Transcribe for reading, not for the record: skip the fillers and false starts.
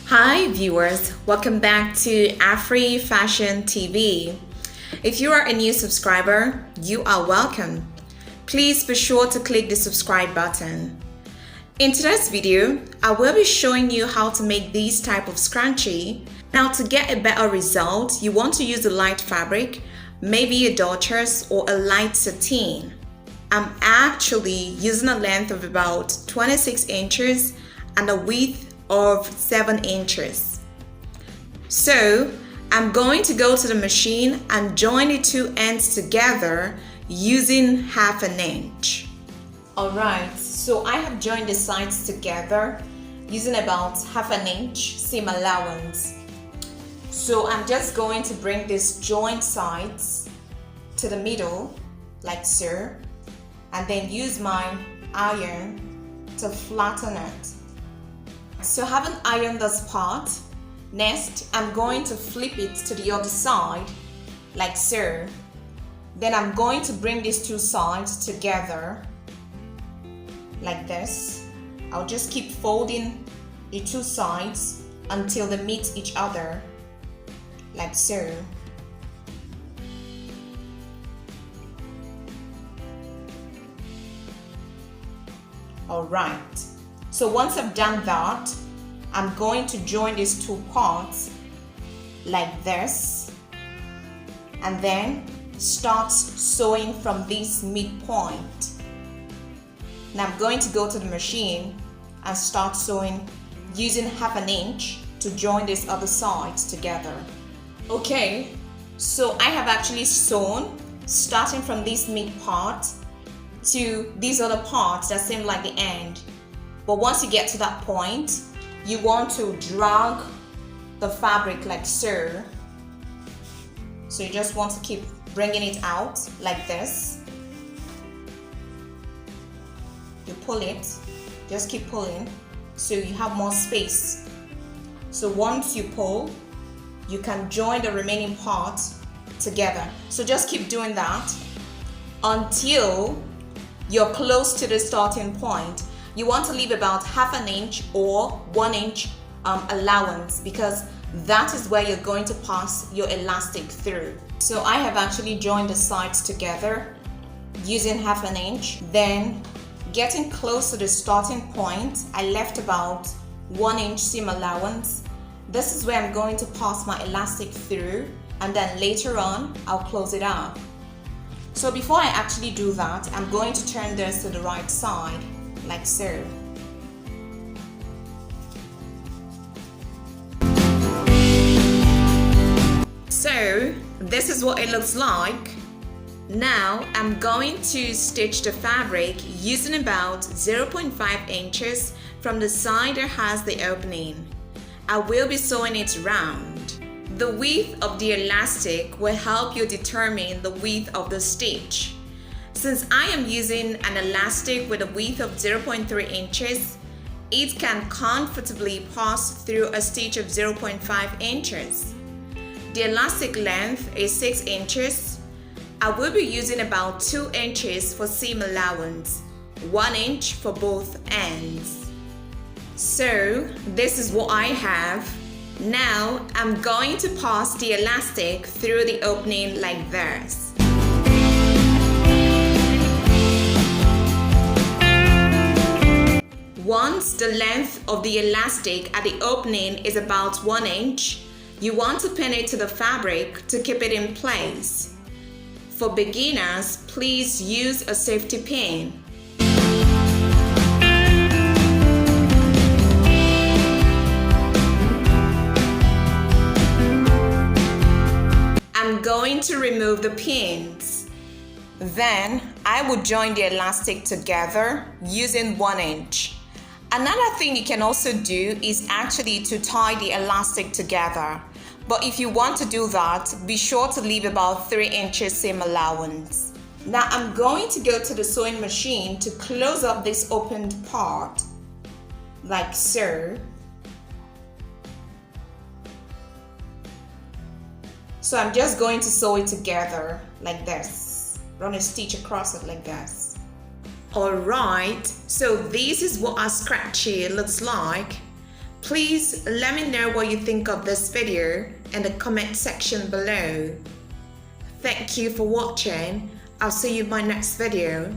Hi viewers, welcome back to Afri Fashion TV. If you are a new subscriber, you are welcome. Please be sure to click the subscribe button. In today's video, I will be showing you how to make these type of scrunchie. Now to get a better result, you want to use a light fabric, maybe a Dutchess or a light sateen. I'm actually using a length of about 26 inches and a width of 7 inches. So I'm going to go to the machine and join the two ends together using 1/2 inch. Alright, so I have joined the sides together using about 1/2 inch seam allowance. So I'm just going to bring these joint sides to the middle like so, and then use my iron to flatten it. So having ironed this part, next I'm going to flip it to the other side like so. Then I'm going to bring these two sides together like this. I'll just keep folding the two sides until they meet each other like so. Alright, so once I've done that, I'm going to join these two parts like this and then start sewing from this midpoint. Now I'm going to go to the machine and start sewing using 1/2 inch to join these other sides together. Okay, so I have actually sewn starting from this mid part to these other parts that seem like the end. But once you get to that point, you want to drag the fabric like so. So you just want to keep bringing it out like this. You pull it, just keep pulling so you have more space. So once you pull, you can join the remaining parts together. So just keep doing that until you're close to the starting point. You want to leave about 1/2 inch or 1 inch allowance, because that is where you're going to pass your elastic through. So I have actually joined the sides together using 1/2 inch. Then getting close to the starting point, I left about 1 inch seam allowance. This is where I'm going to pass my elastic through, and then later on I'll close it up. So before I actually do that, I'm going to turn this to the right side like so. So this is what it looks like. Now I'm going to stitch the fabric using about 0.5 inches from the side that has the opening. I will be sewing it round. The width of the elastic will help you determine the width of the stitch. Since I am using an elastic with a width of 0.3 inches, it can comfortably pass through a stitch of 0.5 inches. The elastic length is 6 inches. I will be using about 2 inches for seam allowance, 1 inch for both ends. So this is what I have. Now I'm going to pass the elastic through the opening like this. Once the length of the elastic at the opening is about 1 inch, you want to pin it to the fabric to keep it in place. For beginners, please use a safety pin. I'm going to remove the pins. Then I will join the elastic together using 1 inch. Another thing you can also do is actually to tie the elastic together. But if you want to do that, be sure to leave about 3 inches seam allowance. Now I'm going to go to the sewing machine to close up this opened part like so. So I'm just going to sew it together like this. Run a stitch across it like this. Alright, so this is what our scrunchie looks like. Please let me know what you think of this video in the comment section below. Thank you for watching. I'll see you in my next video.